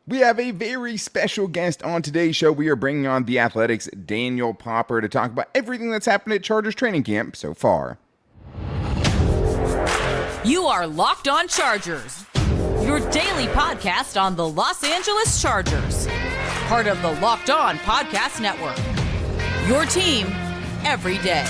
We have a very special guest on today's show. We are bringing on the Athletics' Daniel Popper to talk about everything that's happened at Chargers training camp so far. You are Locked On Chargers, your daily podcast on the Los Angeles Chargers, part of the Locked On Podcast Network, your team every day.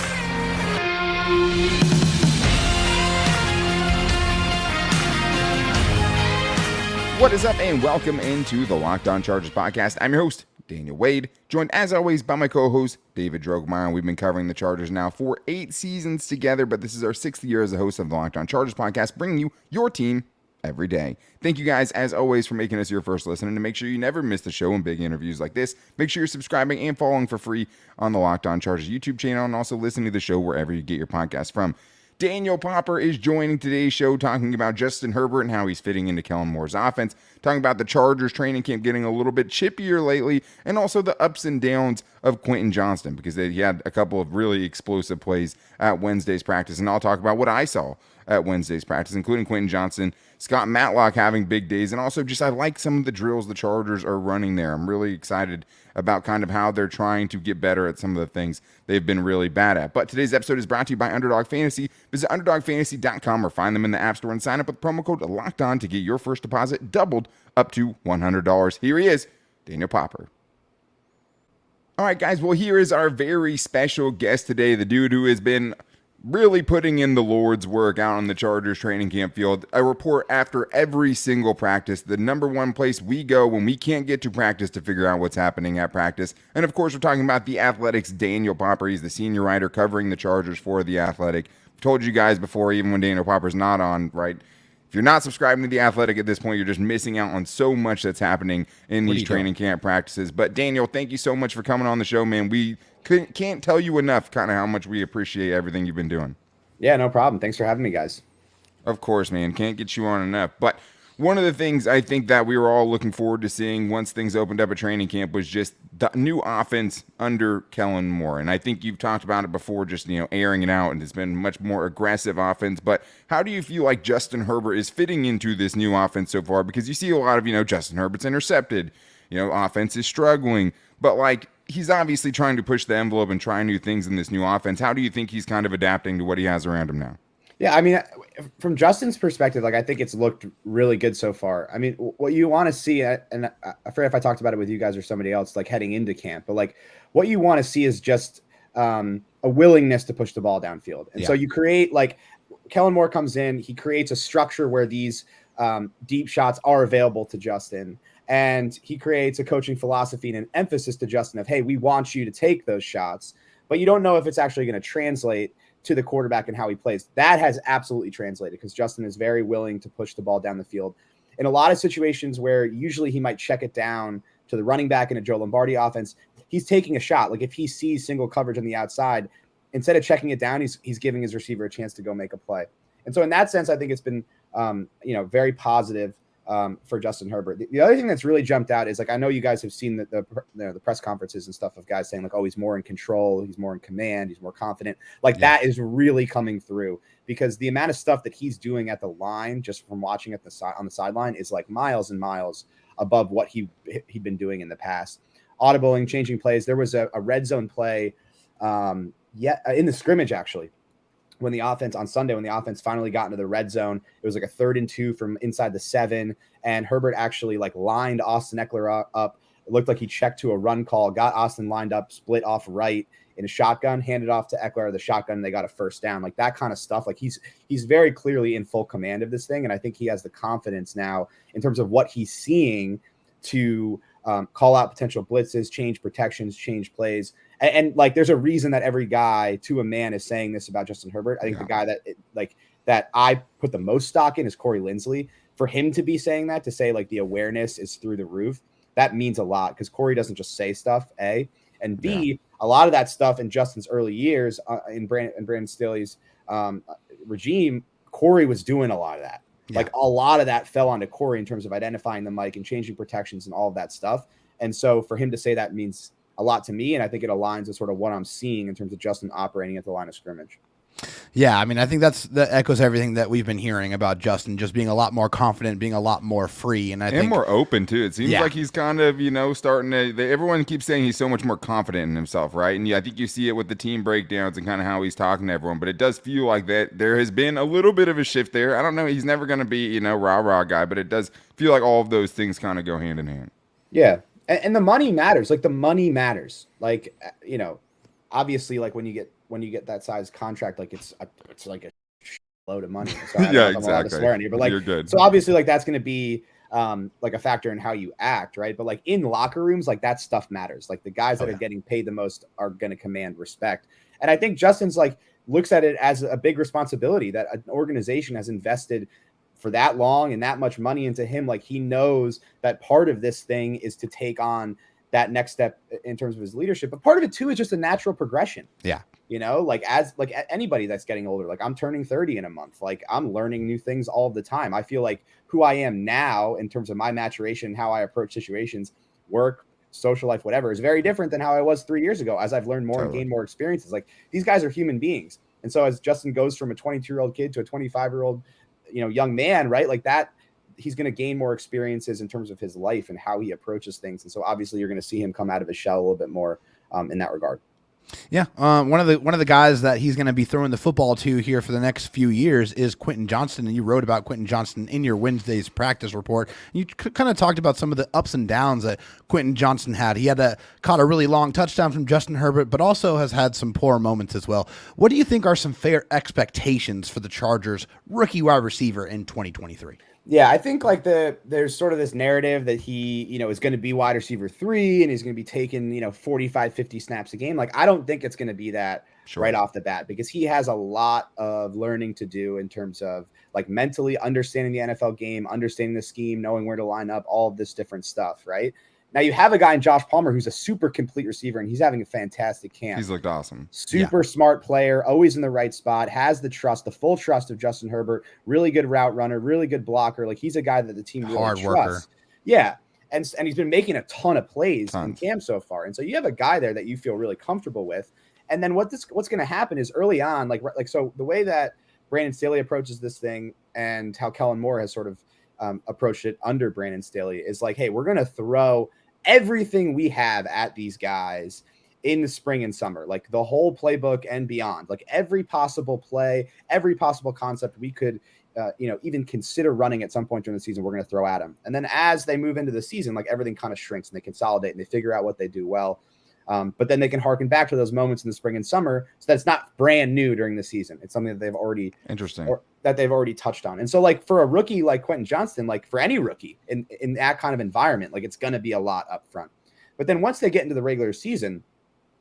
What is up, and welcome into the Locked On Chargers podcast. I'm your host, Daniel Wade, joined as always by my co-host, David Drogemeyer. We've been covering the Chargers now for 8 seasons together, but this is our 6th year as a host of the Locked On Chargers podcast, bringing you your team every day. Thank you guys, as always, for making us your first listen, and to make sure you never miss the show and big interviews like this, make sure you're subscribing and following for free on the Locked On Chargers YouTube channel, and also listening to the show wherever you get your podcast from. Daniel Popper is joining today's show talking about Justin Herbert and how he's fitting into Kellen Moore's offense, talking about the Chargers training camp getting a little bit chippier lately, and also the ups and downs of Quentin Johnston, because he had a couple of really explosive plays at Wednesday's practice, and I'll talk about what I saw at Wednesday's practice, including Quentin Johnston, Scott Matlock having big days, and also just I like some of the drills the Chargers are running there. I'm really excited about kind of how they're trying to get better at some of the things they've been really bad at. But today's episode is brought to you by Underdog Fantasy. Visit UnderdogFantasy.com or find them in the App Store and sign up with promo code LOCKEDON to get your first deposit doubled up to $100. Here he is, Daniel Popper. All right, guys, well, here is our very special guest today, the dude who has been really putting in the Lord's work out on the Chargers training camp field. A report after every single practice, the number one place we go when we can't get to practice to figure out what's happening at practice. And of course, we're talking about the Athletics' Daniel Popper. He's the senior writer covering the Chargers for The Athletic. I've told you guys before, even when Daniel Popper's not on, right? If you're not subscribing to The Athletic at this point, you're just missing out on so much that's happening in these training camp practices. But Daniel, thank you so much for coming on the show, man. We can't tell you enough kind of how much we appreciate everything you've been doing. Yeah, no problem. Thanks for having me, guys. Of course, man. Can't get you on enough. But one of the things I think that we were all looking forward to seeing once things opened up at training camp was just the new offense under Kellen Moore. And I think you've talked about it before, just, airing it out, and it's been much more aggressive offense. But how do you feel like Justin Herbert is fitting into this new offense so far? Because you see a lot of, Justin Herbert's intercepted, offense is struggling, but he's obviously trying to push the envelope and try new things in this new offense. How do you think he's kind of adapting to what he has around him now? Yeah, I mean, from Justin's perspective, I think it's looked really good so far. I mean, what you want to see, and I forget if I talked about it with you guys or somebody else, heading into camp, but what you want to see is just a willingness to push the ball downfield. And so you create, Kellen Moore comes in, he creates a structure where these deep shots are available to Justin. And he creates a coaching philosophy and an emphasis to Justin of, hey, we want you to take those shots, but you don't know if it's actually going to translate to the quarterback and how he plays. That has absolutely translated because Justin is very willing to push the ball down the field. In a lot of situations where usually he might check it down to the running back in a Joe Lombardi offense, he's taking a shot. If he sees single coverage on the outside, instead of checking it down, he's giving his receiver a chance to go make a play. And so in that sense, I think it's been very positive for Justin Herbert. The other thing that's really jumped out is I know you guys have seen the press conferences and stuff of guys saying he's more in control, he's more in command, he's more confident. That is really coming through because the amount of stuff that he's doing at the line, just from watching at on the sideline, is miles and miles above what he'd been doing in the past. Audibling, changing plays. There was a red zone play, in the scrimmage actually. When the offense finally got into the red zone, it was a 3rd and 2 from inside the 7. And Herbert actually lined Austin Eckler up. It looked like he checked to a run call, got Austin lined up, split off right in a shotgun, handed off to Eckler the shotgun. And they got a first down, that kind of stuff. He's very clearly in full command of this thing. And I think he has the confidence now in terms of what he's seeing to call out potential blitzes, change protections, change plays. And there's a reason that every guy to a man is saying this about Justin Herbert. I think the guy that I put the most stock in is Corey Linsley. For him to be saying that, to say the awareness is through the roof, that means a lot because Corey doesn't just say stuff, A. And B, a lot of that stuff in Justin's early years in Brandon Staley's regime, Corey was doing a lot of that. A lot of that fell onto Corey in terms of identifying the mic and changing protections and all of that stuff. And so for him to say that means a lot to me, and I think it aligns with sort of what I'm seeing in terms of Justin operating at the line of scrimmage. Yeah, I mean, I think that echoes everything that we've been hearing about Justin, just being a lot more confident, being a lot more free, and I think more open too. It seems Yeah. like he's kind of, starting to. Everyone keeps saying he's so much more confident in himself, right? And I think you see it with the team breakdowns and kind of how he's talking to everyone. But it does feel like that there has been a little bit of a shift there. I don't know. He's never going to be, rah guy, but it does feel like all of those things kind of go hand in hand. Yeah, and the money matters. Like the money matters. Like obviously, like when you get that size contract, like it's like a load of money. So I don't know if I'm allowed to swear on here, but like, you're good. So obviously, like that's going to be like a factor in how you act, right? But like in locker rooms, like that stuff matters. Like the guys that are getting paid the most are going to command respect. And I think Justin's like looks at it as a big responsibility that an organization has invested for that long and that much money into him. Like he knows that part of this thing is to take on that next step in terms of his leadership, but part of it too is just a natural progression. Yeah. Like as like anybody that's getting older, like I'm turning 30 in a month, like I'm learning new things all the time. I feel like who I am now in terms of my maturation, how I approach situations, work, social life, whatever, is very different than how I was 3 years ago as I've learned more and gained more experiences. Like these guys are human beings. And so as Justin goes from a 22-year-old kid to a 25-year-old, young man, right? Like that, he's going to gain more experiences in terms of his life and how he approaches things. And so obviously you're going to see him come out of his shell a little bit more in that regard. Yeah, one of the guys that he's going to be throwing the football to here for the next few years is Quentin Johnston, and you wrote about Quentin Johnston in your Wednesday's practice report. You kind of talked about some of the ups and downs that Quentin Johnston had. He had caught a really long touchdown from Justin Herbert, but also has had some poor moments as well. What do you think are some fair expectations for the Chargers rookie wide receiver in 2023? Yeah, I think like there's sort of this narrative that he, is going to be wide receiver 3 and he's going to be taking, 45, 50 snaps a game. Like, I don't think it's going to be that right off the bat because he has a lot of learning to do in terms of like mentally understanding the NFL game, understanding the scheme, knowing where to line up, all of this different stuff, right? Now you have a guy in Josh Palmer who's a super complete receiver and he's having a fantastic camp. He's looked awesome. Super smart player, always in the right spot, has the full trust of Justin Herbert, really good route runner, really good blocker. Like he's a guy that the team really hard trusts. worker. Yeah. And he's been making a ton of plays in camp so far. And so you have a guy there that you feel really comfortable with. And then what's going to happen is early on, so the way that Brandon Staley approaches this thing and how Kellen Moore has sort of approached it under Brandon Staley is like, hey, we're going to throw everything we have at these guys in the spring and summer, like the whole playbook and beyond, like every possible play, every possible concept we could, even consider running at some point during the season, we're going to throw at them. And then as they move into the season, like everything kind of shrinks and they consolidate and they figure out what they do well. But then they can harken back to those moments in the spring and summer so that it's not brand new during the season. It's something that they've already touched on. And so like for a rookie like Quentin Johnston, like for any rookie in that kind of environment, like it's going to be a lot up front. But then once they get into the regular season,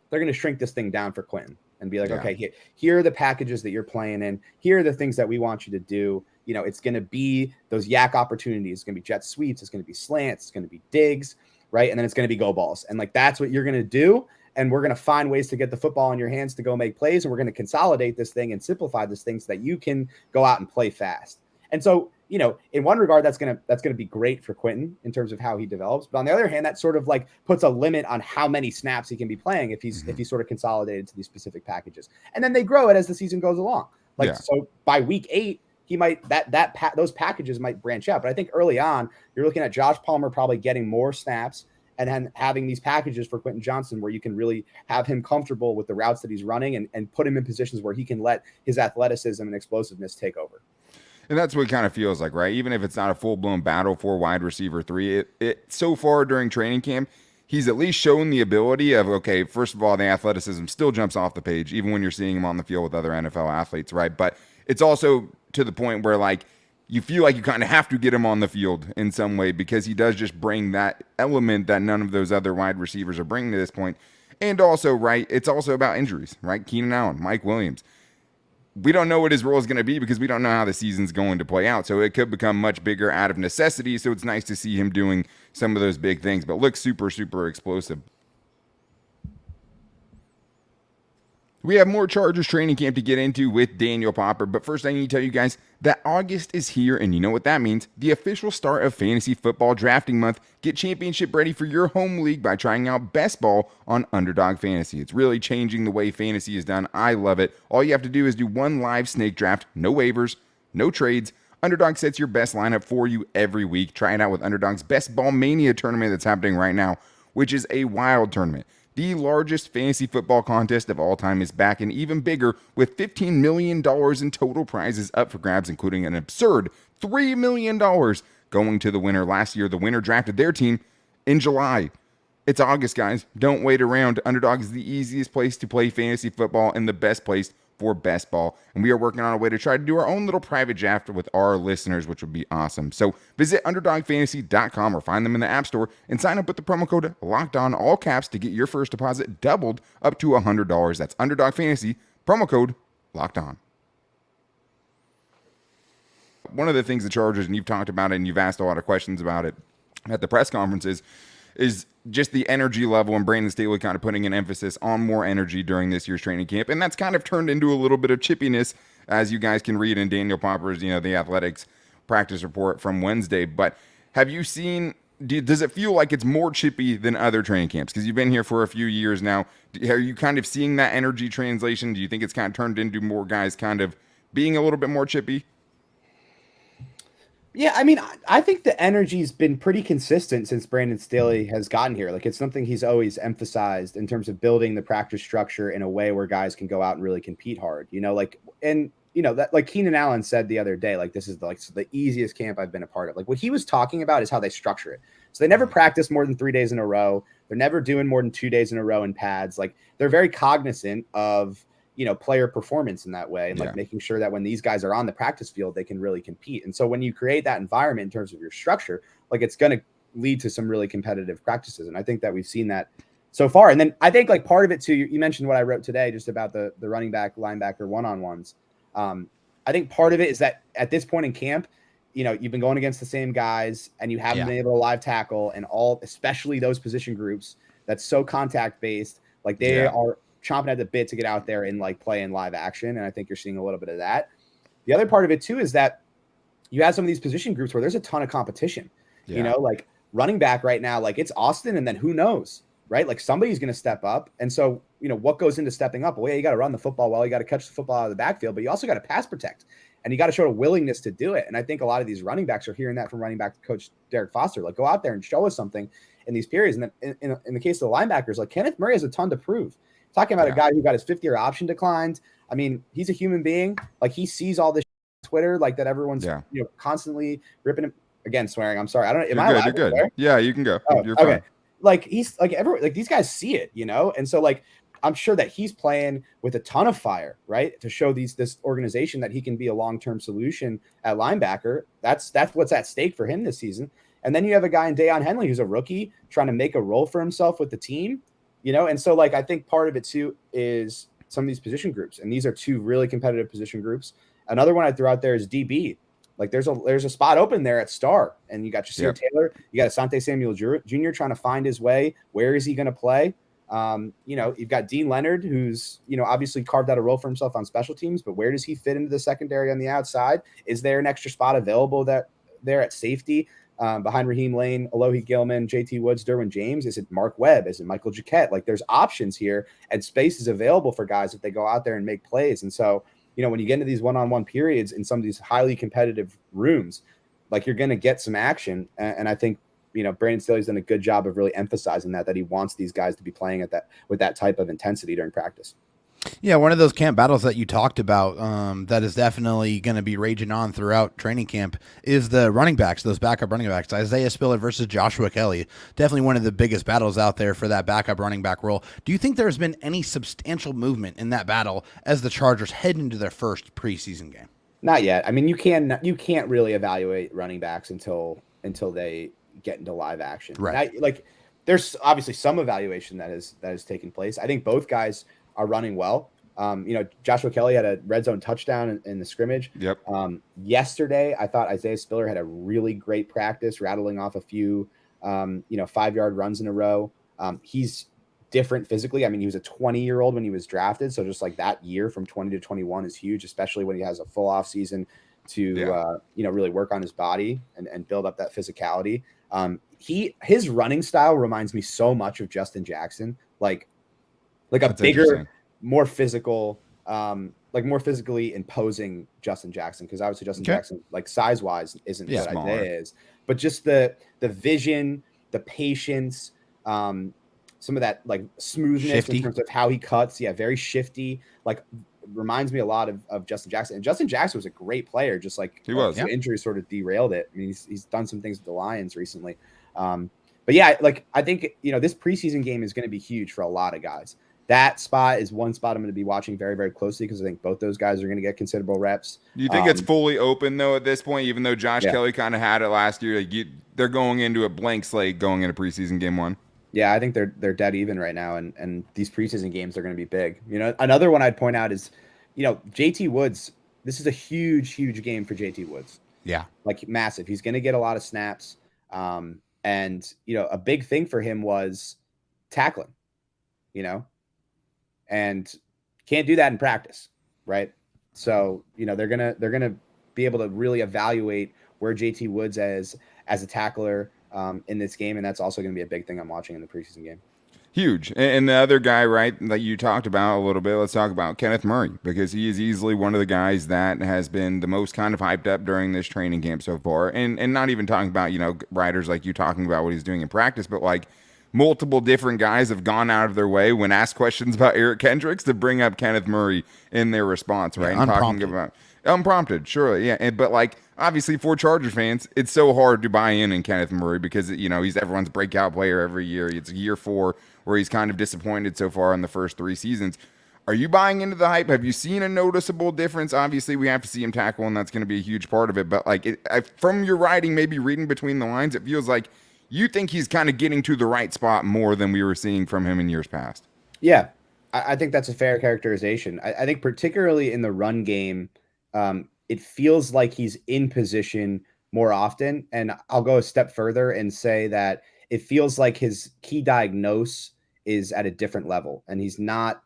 they're going to shrink this thing down for Quentin and be like, okay, here are the packages that you're playing in. Here are the things that we want you to do. It's going to be those yak opportunities. It's going to be jet sweeps. It's going to be slants. It's going to be digs. Right. And then it's going to be go balls. And like, that's what you're going to do. And we're going to find ways to get the football in your hands to go make plays. And we're going to consolidate this thing and simplify this thing so that you can go out and play fast. And so, in one regard, that's going to be great for Quentin in terms of how he develops. But on the other hand, that sort of like puts a limit on how many snaps he can be playing if he's sort of consolidated to these specific packages. And then they grow it as the season goes along. So by week 8, he might those packages might branch out. But I think early on, you're looking at Josh Palmer probably getting more snaps and then having these packages for Quentin Johnston where you can really have him comfortable with the routes that he's running and put him in positions where he can let his athleticism and explosiveness take over. And that's what it kind of feels like, right? Even if it's not a full-blown battle for wide receiver 3, it so far during training camp, he's at least shown the ability of, okay, first of all, the athleticism still jumps off the page, even when you're seeing him on the field with other NFL athletes, right? But it's also to the point where, like, you feel like you kind of have to get him on the field in some way because he does just bring that element that none of those other wide receivers are bringing to this point. And also, right, it's also about injuries, right? Keenan Allen, Mike Williams. We don't know what his role is going to be because we don't know how the season's going to play out. So it could become much bigger out of necessity. So it's nice to see him doing some of those big things, but looks super, super explosive. We have more Chargers training camp to get into with Daniel Popper, but first I need to tell you guys that August is here, and you know what that means. The official start of fantasy football drafting month. Get championship ready for your home league by trying out Best Ball on Underdog Fantasy. It's really changing the way fantasy is done. I love it. All you have to do is do one live snake draft, no waivers, no trades. Underdog sets your best lineup for you every week. Try it out with Underdog's Best Ball Mania tournament that's happening right now, which is a wild tournament. The largest fantasy football contest of all time is back, and even bigger, with $15 million in total prizes up for grabs, including an absurd $3 million going to the winner. Last year, the winner drafted their team in July. It's August, guys. Don't wait around. Underdog is the easiest place to play fantasy football and the best place for Best Ball, and we are working on a way to try to do our own little private draft with our listeners, which would be awesome. So visit underdogfantasy.com or find them in the App Store and sign up with the promo code LOCKEDON, all caps, to get your first deposit doubled up to $100. That's Underdog Fantasy, promo code LOCKEDON. One of the things the Chargers, and you've talked about it and you've asked a lot of questions about it at the press conferences, is just the energy level, and Brandon Staley kind of putting an emphasis on more energy during this year's training camp. And that's kind of turned into a little bit of chippiness, as you guys can read in Daniel Popper's, the Athletics practice report from Wednesday. But have you seen, does it feel like it's more chippy than other training camps? Because you've been here for a few years now. Are you kind of seeing that energy translation? Do you think it's kind of turned into more guys kind of being a little bit more chippy? Yeah, I mean, I think the energy's been pretty consistent since Brandon Staley has gotten here. Like, it's something he's always emphasized in terms of building the practice structure in a way where guys can go out and really compete hard. That, like Keenan Allen said the other day, like, this is the easiest camp I've been a part of. Like, what he was talking about is how they structure it. So they never practice more than 3 days in a row. They're never doing more than 2 days in a row in pads. Like, they're very cognizant of player performance in that way, and making sure that when these guys are on the practice field, they can really compete. And so when you create that environment in terms of your structure, like, it's going to lead to some really competitive practices. And I think that we've seen that so far. And then I think, like, part of it too, you mentioned what I wrote today, just about the running back, linebacker one-on-ones. I think part of it is that at this point in camp, you've been going against the same guys and you haven't been able to live tackle, and especially those position groups that's so contact based, like they are chomping at the bit to get out there and like play in live action. And I think you're seeing a little bit of that. The other part of it too is that you have some of these position groups where there's a ton of competition, like running back right now, like it's Austin, and then who knows, right? Like somebody's going to step up. And so, what goes into stepping up? Well, you got to run the football well, you got to catch the football out of the backfield, but you also got to pass protect, and you got to show a willingness to do it. And I think a lot of these running backs are hearing that from running back coach Derek Foster, like, go out there and show us something in these periods. And then in the case of the linebackers, like Kenneth Murray has a ton to prove. Talking about a guy who got his 5th-year option declined. I mean, he's a human being. Like, he sees all this on Twitter, like that everyone's constantly ripping him. Again, swearing. I'm sorry. I don't know. Am I allowed to swear? Yeah, you can go. Oh, You're fine. Okay. Like, he's like these guys see it, and so like I'm sure that he's playing with a ton of fire, right, to show this organization that he can be a long-term solution at linebacker. That's what's at stake for him this season. And then you have a guy in Deion Henley who's a rookie trying to make a role for himself with the team. And so, like, I think part of it too is some of these position groups, and these are two really competitive position groups. Another one I threw out there is DB. Like, there's a spot open there at star, and you got Jasir Taylor, you got Asante Samuel Jr. trying to find his way. Where is he going to play? You've got Dean Leonard, who's obviously carved out a role for himself on special teams, but where does he fit into the secondary on the outside? Is there an extra spot available there at safety? Behind Raheem Lane, Alohi Gilman, JT Woods, Derwin James? Is it Mark Webb? Is it Michael Jacquet? Like, there's options here, and space is available for guys if they go out there and make plays. And so, when you get into these one-on-one periods in some of these highly competitive rooms, like, you're going to get some action. And I think, Brandon Staley's done a good job of really emphasizing that he wants these guys to be playing with that type of intensity during practice. Yeah, one of those camp battles that you talked about that is definitely going to be raging on throughout training camp is the running backs, those backup running backs, Isaiah Spiller versus Joshua Kelly. Definitely one of the biggest battles out there for that backup running back role. Do you think there's been any substantial movement in that battle as the Chargers head into their first preseason game? Not yet. I mean, you can't really evaluate running backs until they get into live action. Right. There's obviously some evaluation that has taken place. I think both guys are running well. Joshua Kelly had a red zone touchdown in the scrimmage. Yep. Yesterday, I thought Isaiah Spiller had a really great practice, rattling off a few, 5-yard runs in a row. He's different physically. I mean, he was a 20-year-old when he was drafted. So just like that year from 20 to 21 is huge, especially when he has a full off season to, really work on his body and build up that physicality. His running style reminds me so much of Justin Jackson, like a That's bigger, more physical, more physically imposing Justin Jackson. Cause obviously Justin Jackson, like size wise isn't what Isaiah is, but just the vision, the patience, some of that like smoothness in terms of how he cuts. Yeah. Very shifty, like reminds me a lot of Justin Jackson. And Justin Jackson was a great player. Just like he was. Injury sort of derailed it. I mean, he's done some things with the Lions recently. But yeah, like I think, this preseason game is going to be huge for a lot of guys. That spot is one spot I'm going to be watching very, very closely because I think both those guys are going to get considerable reps. You think it's fully open, though, at this point, even though Josh Kelly kind of had it last year? Like they're going into a blank slate going into preseason game 1. Yeah, I think they're dead even right now, and these preseason games are going to be big. Another one I'd point out is, JT Woods. This is a huge, huge game for JT Woods. Yeah, like massive. He's going to get a lot of snaps, and a big thing for him was tackling. And can't do that in practice, right? So they're gonna be able to really evaluate where JT Woods as a tackler in this game, and that's also going to be a big thing I'm watching in the preseason game. Huge. And the other guy, right, that you talked about a little bit, let's talk about Kenneth Murray, because he is easily one of the guys that has been the most kind of hyped up during this training camp so far. And not even talking about, writers like you talking about what he's doing in practice, but like multiple different guys have gone out of their way when asked questions about Eric Kendricks to bring up Kenneth Murray in their response, right? Yeah, and talking about unprompted, surely, yeah. But like obviously for Chargers fans, it's so hard to buy in Kenneth Murray because he's everyone's breakout player every year. It's year 4 where he's kind of disappointed so far in the first 3 seasons. Are you buying into the hype? Have you seen a noticeable difference? Obviously, we have to see him tackle, and that's going to be a huge part of it. But like from your writing, maybe reading between the lines, it feels like you think he's kind of getting to the right spot more than we were seeing from him in years past. Yeah, I think that's a fair characterization. I think particularly in the run game, it feels like he's in position more often. And I'll go a step further and say that it feels like his key diagnose is at a different level, and he's not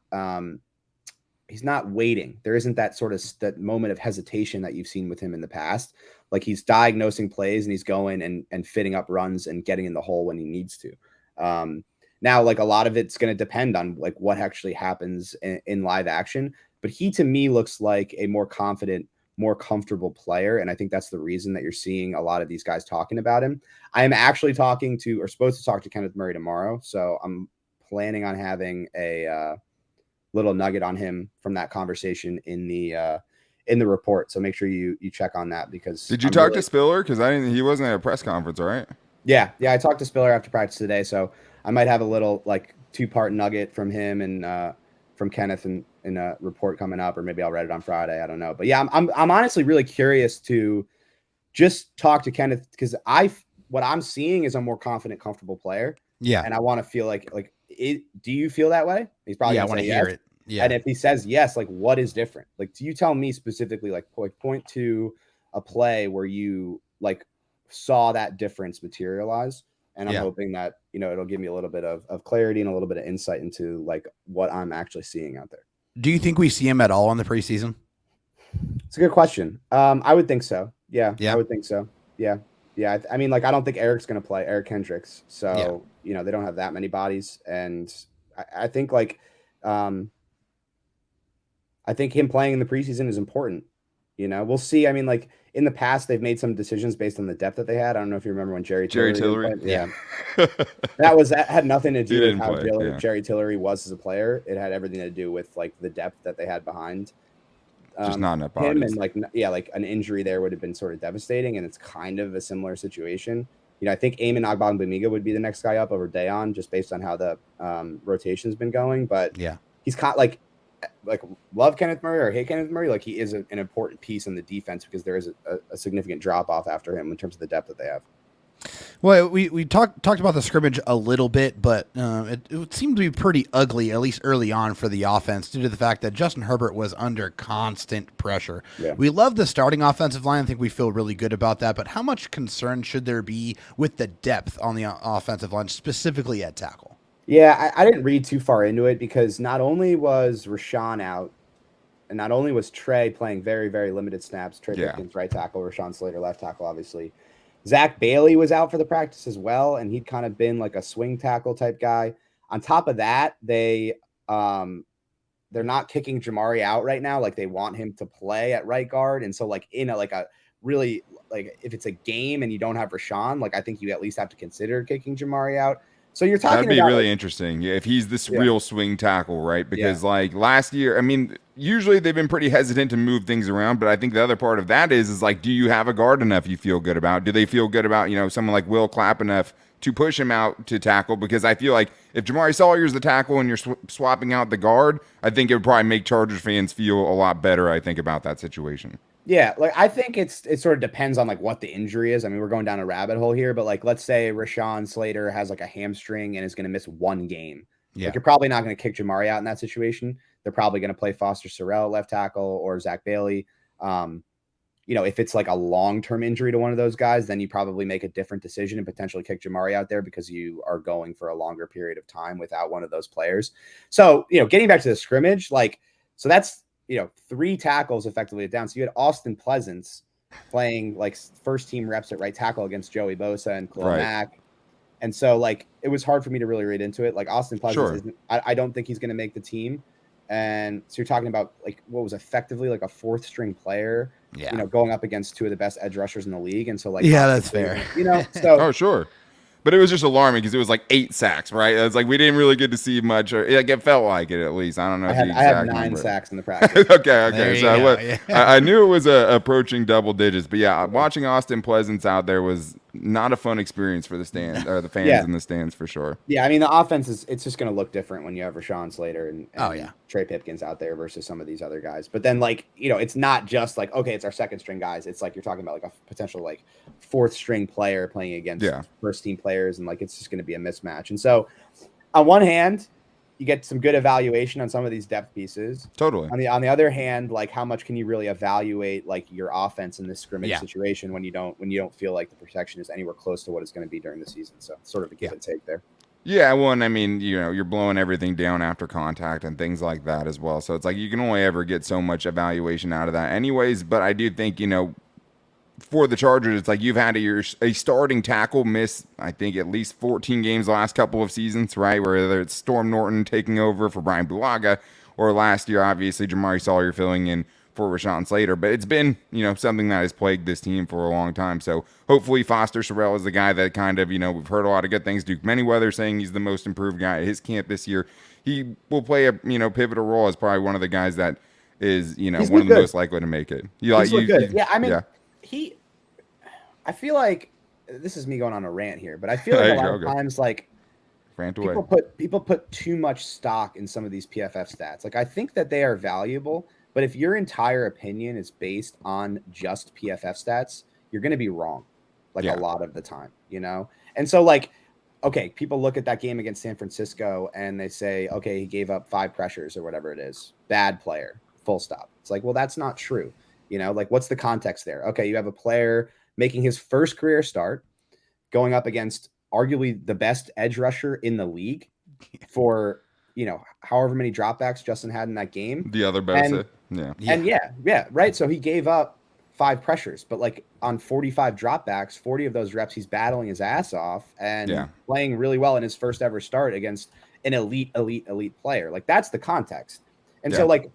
waiting. There isn't that sort of that moment of hesitation that you've seen with him in the past. Like he's diagnosing plays and he's going and fitting up runs and getting in the hole when he needs to. Now, like a lot of it's going to depend on like what actually happens in live action. But he, to me, looks like a more confident, more comfortable player. And I think that's the reason that you're seeing a lot of these guys talking about him. I am actually supposed to talk to Kenneth Murray tomorrow. So I'm planning on having a little nugget on him from that conversation in the report. So make sure you check on that because did you talk to Spiller? Because he wasn't at a press conference, right? Yeah. I talked to Spiller after practice today. So I might have a little like 2-part nugget from him and from Kenneth in a report coming up, or maybe I'll read it on Friday. I don't know. But yeah, I'm honestly really curious to just talk to Kenneth because what I'm seeing is a more confident, comfortable player. Yeah. And I want to feel like do you feel that way? He's probably I want to hear it. Yeah. And if he says yes, like what is different? Like, do you tell me specifically, like point to a play where you like saw that difference materialize? And I'm hoping that, it'll give me a little bit of clarity and a little bit of insight into like what I'm actually seeing out there. Do you think we see him at all in the preseason? It's a good question. I would think so. Yeah. I would think so. Yeah. I mean, like, I don't think Eric's going to play Eric Kendricks. So, they don't have that many bodies. And I think like, I think him playing in the preseason is important. We'll see. I mean, like in the past, they've made some decisions based on the depth that they had. I don't know if you remember when Jerry Tillery. Yeah. that had nothing to do with how play, Jerry Tillery was as a player. It had everything to do with like the depth that they had behind. Just not enough him bodies. And like an injury there would have been sort of devastating, and it's kind of a similar situation. I think Eamon Agbagbamiga would be the next guy up over Dayon, just based on how the rotation's been going. But he's kind of like love Kenneth Murray or hate Kenneth Murray, like he is an important piece in the defense because there is a significant drop off after him in terms of the depth that they have. Well, we talked about the scrimmage a little bit, but it seemed to be pretty ugly, at least early on for the offense, due to the fact that Justin Herbert was under constant pressure. Yeah. We love the starting offensive line. I think we feel really good about that, but how much concern should there be with the depth on the offensive line, specifically at tackle? Yeah, I didn't read too far into it because not only was Rashawn out, and not only was Trey playing very, very limited snaps, Trey Yeah. Pipkins right tackle, Rashawn Slater left tackle, obviously. Zach Bailey was out for the practice as well, and he'd kind of been like a swing tackle type guy. On top of that, they're not kicking Jamari out right now. Like they want him to play at right guard, and so like in a really like if it's a game and you don't have Rashawn, like I think you at least have to consider kicking Jamari out. So you're talking That'd be about really interesting if he's this real swing tackle, right? Because like last year, I mean, usually they've been pretty hesitant to move things around, but I think the other part of that is like, do you have a guard enough you feel good about? Do they feel good about, someone like Will Clapp enough to push him out to tackle? Because I feel like if Jamari Sawyer's the tackle and you're swapping out the guard, I think it would probably make Chargers fans feel a lot better, I think, about that situation. Yeah, like I think it sort of depends on like what the injury is. I mean, we're going down a rabbit hole here, but like let's say Rashawn Slater has like a hamstring and is going to miss one game. Yeah. Like you're probably not going to kick Jamari out in that situation. They're probably going to play Foster Sorrell left tackle or Zach Bailey. If it's like a long-term injury to one of those guys, then you probably make a different decision and potentially kick Jamari out there because you are going for a longer period of time without one of those players. So, getting back to the scrimmage, so that's 3 tackles effectively down. So you had Austin Pleasance playing like first team reps at right tackle against Joey Bosa and Khalil Mack. And so like, it was hard for me to really read into it. Like Austin Pleasance, I don't think he's going to make the team. And so you're talking about like what was effectively like a 4th string player, going up against 2 of the best edge rushers in the league. And so like, that's fair. So oh, sure. But it was just alarming because it was like 8 sacks, right? It's like we didn't really get to see much, or like it felt like it at least. I don't know. I had 9 sacks in the practice. okay. So I knew it was approaching double digits, but watching Austin Pleasance out there was not a fun experience for the stands or the fans in the stands for sure. Yeah, I mean the offense it's just going to look different when you have Rashawn Slater and Trey Pipkins out there versus some of these other guys. But then it's not just like okay, it's our second string guys. It's like you're talking about like a potential like 4th string player playing against first team players, and like it's just going to be a mismatch. And so on one hand, you get some good evaluation on some of these depth pieces. Totally. On the other hand, like how much can you really evaluate like your offense in this scrimmage situation when you don't feel like the protection is anywhere close to what it's going to be during the season? So sort of a give and take there. Yeah, well, and I mean, you're blowing everything down after contact and things like that as well. So it's like you can only ever get so much evaluation out of that anyways. But I do think, for the Chargers, it's like you've had a starting tackle miss, I think, at least 14 games the last couple of seasons, right? Whether it's Storm Norton taking over for Brian Bulaga or last year, obviously, Jamari Sawyer filling in for Rashawn Slater. But it's been, something that has plagued this team for a long time. So hopefully Foster Sorrell is the guy that kind of, we've heard a lot of good things. Duke Manyweather saying he's the most improved guy at his camp this year. He will play a, pivotal role as probably one of the guys that is, one of the most likely to make it. I feel like this is me going on a rant here, but I feel like a lot of times like people put too much stock in some of these PFF stats. Like I think that they are valuable, but if your entire opinion is based on just PFF stats, you're going to be wrong a lot of the time, And so like, okay, people look at that game against San Francisco and they say, okay, he gave up 5 pressures or whatever it is. Bad player, full stop. It's like, well, that's not true. Like what's the context there? Okay, you have a player making his first career start, going up against arguably the best edge rusher in the league for, however many dropbacks Justin had in that game. The other Bosa. Right. So he gave up 5 pressures, but like on 45 dropbacks, 40 of those reps, he's battling his ass off and playing really well in his first ever start against an elite player. Like that's the context. And so like,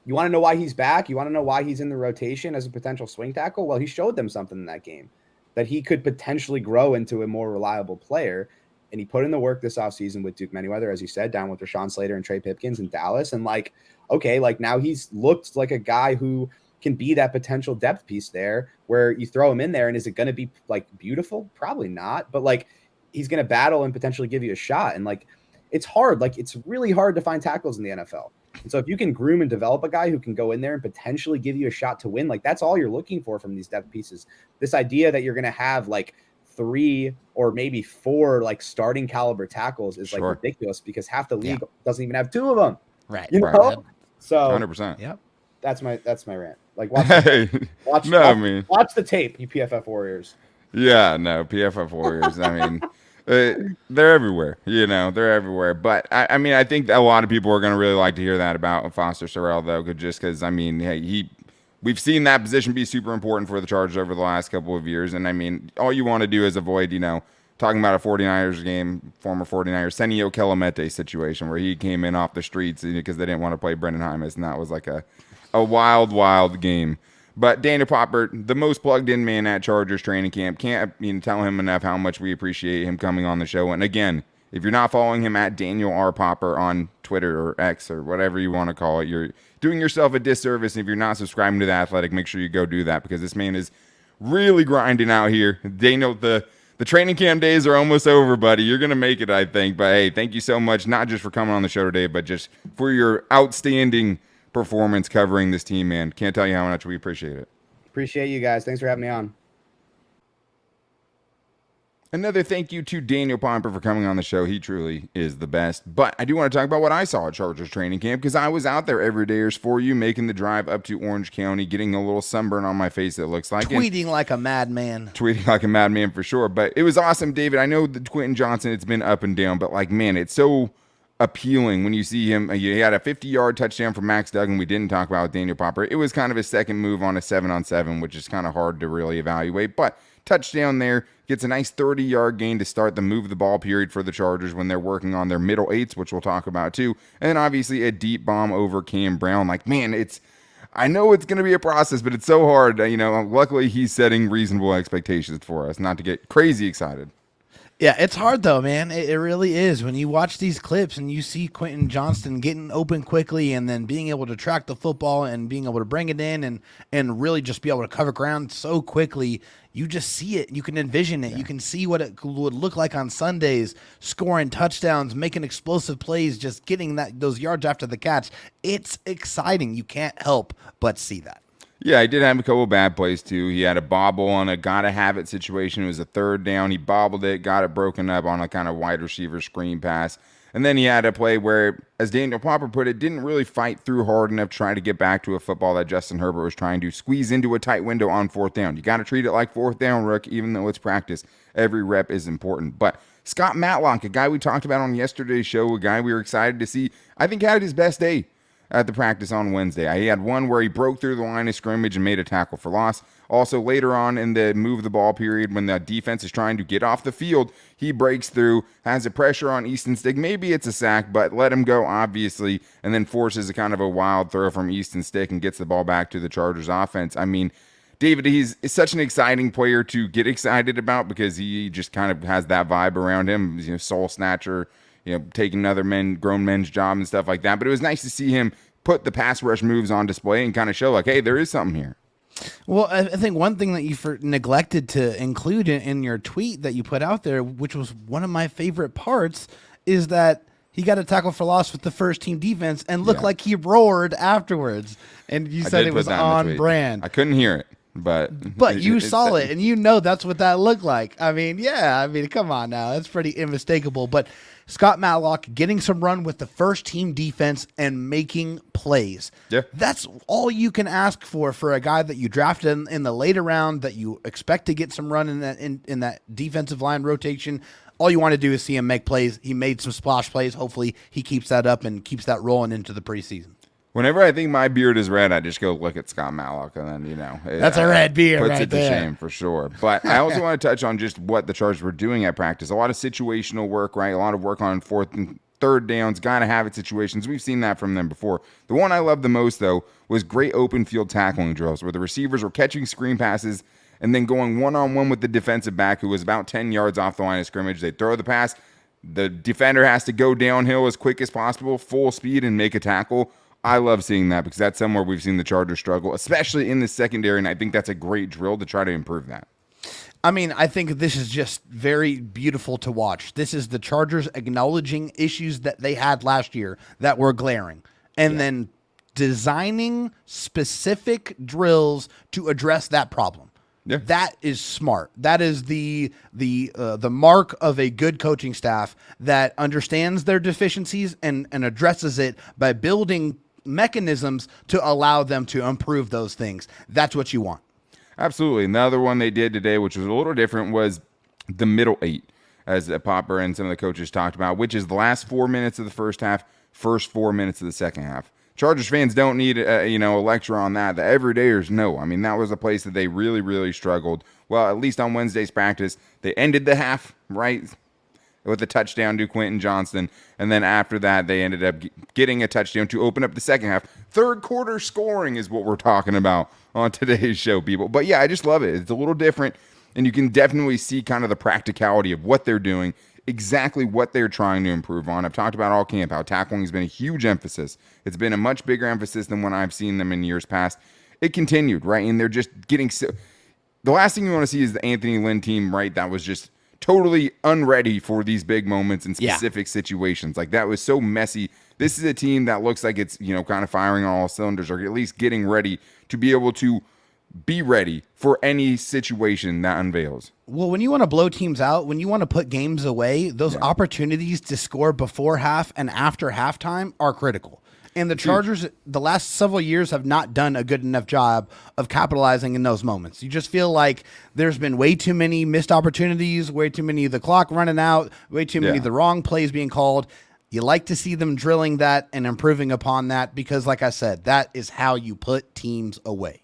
you want to know why he's back? You want to know why he's in the rotation as a potential swing tackle? Well, he showed them something in that game that he could potentially grow into a more reliable player. And he put in the work this offseason with Duke Manyweather, as you said, down with Rashawn Slater and Trey Pipkins in Dallas. And like, okay, like now he's looked like a guy who can be that potential depth piece there where you throw him in there. And is it going to be like beautiful? Probably not. But like he's going to battle and potentially give you a shot. And like, it's hard. Like it's really hard to find tackles in the NFL. And so if you can groom and develop a guy who can go in there and potentially give you a shot to win, like that's all you're looking for from these depth pieces. This idea that you're going to have like 3 or maybe 4 like starting caliber tackles is like ridiculous because half the league doesn't even have 2 of them. Right. So 100%. Yep. That's my rant. Like watch the tape, you PFF Warriors. Yeah, no, PFF Warriors. I mean, They're everywhere, they're everywhere. But I mean, I think a lot of people are going to really like to hear that about Foster Sorrell, though, just because, I mean, hey, we've seen that position be super important for the Chargers over the last couple of years. And I mean, all you want to do is avoid, talking about a 49ers game, former 49ers, Senio Kelemete situation where he came in off the streets because they didn't want to play Brendan Hymas. And that was like a wild, wild game. But Daniel Popper, the most plugged-in man at Chargers training camp, can't tell him enough how much we appreciate him coming on the show. And again, if you're not following him at Daniel R. Popper on Twitter or X or whatever you want to call it, you're doing yourself a disservice. And if you're not subscribing to The Athletic, make sure you go do that because this man is really grinding out here. Daniel, the training camp days are almost over, buddy. You're going to make it, I think. But, hey, thank you so much, not just for coming on the show today, but just for your outstanding performance covering this team, man. Can't tell you how much we appreciate it. Appreciate you guys. Thanks for having me on. Another thank you to Daniel Pomper for coming on the show. He truly is the best. But I do want to talk about what I saw at Chargers training camp because I was out there every day for you, making the drive up to Orange County, getting a little sunburn on my face, it looks like. Tweeting like a madman. Tweeting like a madman for sure. But it was awesome, David. I know that Quentin Johnston, it's been up and down, but like, man, it's so appealing when you see him. He had a 50-yard touchdown from Max Duggan. We didn't talk about Daniel Popper. It was kind of his second move on a 7-on-7, which is kind of hard to really evaluate. But touchdown there, gets a nice 30-yard gain to start the move the ball period for the Chargers when they're working on their middle eights, which we'll talk about too. And obviously a deep bomb over Cam Brown. Like, man, I know it's going to be a process, but it's so hard. Luckily he's setting reasonable expectations for us, not to get crazy excited. Yeah, it's hard though, man. It really is. When you watch these clips and you see Quentin Johnston getting open quickly and then being able to track the football and being able to bring it in and really just be able to cover ground so quickly, you just see it. You can envision it. Yeah. You can see what it would look like on Sundays, scoring touchdowns, making explosive plays, just getting those yards after the catch. It's exciting. You can't help but see that. Yeah, he did have a couple of bad plays, too. He had a bobble on a gotta-have-it situation. It was a third down. He bobbled it, got it broken up on a kind of wide receiver screen pass. And then he had a play where, as Daniel Popper put it, didn't really fight through hard enough trying to get back to a football that Justin Herbert was trying to squeeze into a tight window on fourth down. You got to treat it like fourth down, Rook, even though it's practice. Every rep is important. But Scott Matlock, a guy we talked about on yesterday's show, a guy we were excited to see, I think had his best day at the practice on Wednesday. He had one where he broke through the line of scrimmage and made a tackle for loss. Also, later on in the move the ball period, when the defense is trying to get off the field, he breaks through, has a pressure on Easton Stick. Maybe it's a sack, but let him go, obviously, and then forces a kind of a wild throw from Easton Stick and gets the ball back to the Chargers offense. I mean, David, he's such an exciting player to get excited about because he just kind of has that vibe around him, soul snatcher, taking other grown men's job and stuff like that. But it was nice to see him put the pass rush moves on display and kind of show like, hey, there is something here. Well, I think one thing that you neglected to include in your tweet that you put out there, which was one of my favorite parts, is that he got a tackle for loss with the first team defense and looked like he roared afterwards. And you said it was on brand. I couldn't hear it. But you saw it, and that's what that looked like. I mean, come on now. That's pretty unmistakable. But Scott Matlock getting some run with the first team defense and making plays. Yeah. That's all you can ask for a guy that you drafted in the later round that you expect to get some run in that defensive line rotation. All you want to do is see him make plays. He made some splash plays. Hopefully he keeps that up and keeps that rolling into the preseason. Whenever I think my beard is red, I just go look at Scott Matlock, and then, that's a red beard puts right it to there. shame for sure. But I also want to touch on just what the Chargers were doing at practice. A lot of situational work, right? A lot of work on fourth and third downs, got to have it situations. We've seen that from them before. The one I loved the most, though, was great open field tackling drills where the receivers were catching screen passes and then going one-on-one with the defensive back who was about 10 yards off the line of scrimmage. They throw the pass. The defender has to go downhill as quick as possible, full speed, and make a tackle. I love seeing that because that's somewhere we've seen the Chargers struggle, especially in the secondary, and I think that's a great drill to try to improve that. I mean, I think this is just very beautiful to watch. This is the Chargers acknowledging issues that they had last year that were glaring, and then designing specific drills to address that problem. Yeah. That is smart. That is the mark of a good coaching staff that understands their deficiencies and addresses it by building mechanisms to allow them to improve those things. That's what you want. Absolutely. Another one they did today, which was a little different, was the middle eight. as Popper and some of the coaches talked about, which is the last 4 minutes of the first half, first 4 minutes of the second half. Chargers fans don't need a lecture on that. The everydayers know. I mean, that was a place that they really, really struggled. Well, at least on Wednesday's practice, they ended the half right with a touchdown to Quentin Johnston, and then after that, they ended up getting a touchdown to open up the second half. Third quarter scoring is what we're talking about on today's show, people. But yeah, I just love it. It's a little different, and you can definitely see kind of the practicality of what they're doing, exactly what they're trying to improve on. I've talked about all camp, how tackling has been a huge emphasis. It's been a much bigger emphasis than when I've seen them in years past. It continued, right? And they're just getting so... The last thing you want to see is the Anthony Lynn team, right? That was just totally unready for these big moments in specific situations. Like, that was so messy. This is a team that looks like it's, kind of firing on all cylinders, or at least getting ready to be able to be ready for any situation that unveils. Well, when you want to blow teams out, when you want to put games away, those opportunities to score before half and after halftime are critical. And the Chargers, the last several years, have not done a good enough job of capitalizing in those moments. You just feel like there's been way too many missed opportunities, way too many of the clock running out, way too many of the wrong plays being called. You like to see them drilling that and improving upon that because, like I said, that is how you put teams away.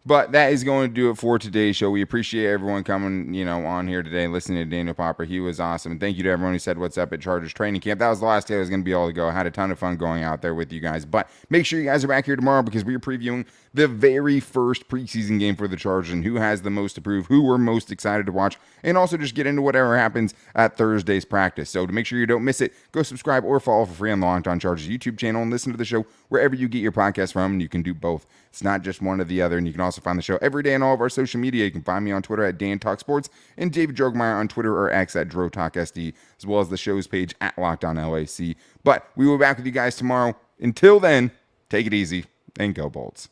But that is going to do it for today's show. We appreciate everyone coming, on here today and listening to Daniel Popper. He was awesome. And thank you to everyone who said what's up at Chargers training camp. That was the last day I was going to be able to go. I had a ton of fun going out there with you guys. But make sure you guys are back here tomorrow because we are previewing the very first preseason game for the Chargers and who has the most to prove, who we're most excited to watch, and also just get into whatever happens at Thursday's practice. So to make sure you don't miss it, go subscribe or follow for free on the Locked On Chargers YouTube channel and listen to the show wherever you get your podcast from, and you can do both. It's not just one or the other, and you can also find the show every day on all of our social media. You can find me on Twitter at Dan Talk Sports and David Drogemeyer on Twitter or X at DroTalkSD, as well as the show's page at Locked On LAC. But we will be back with you guys tomorrow. Until then, take it easy and go Bolts.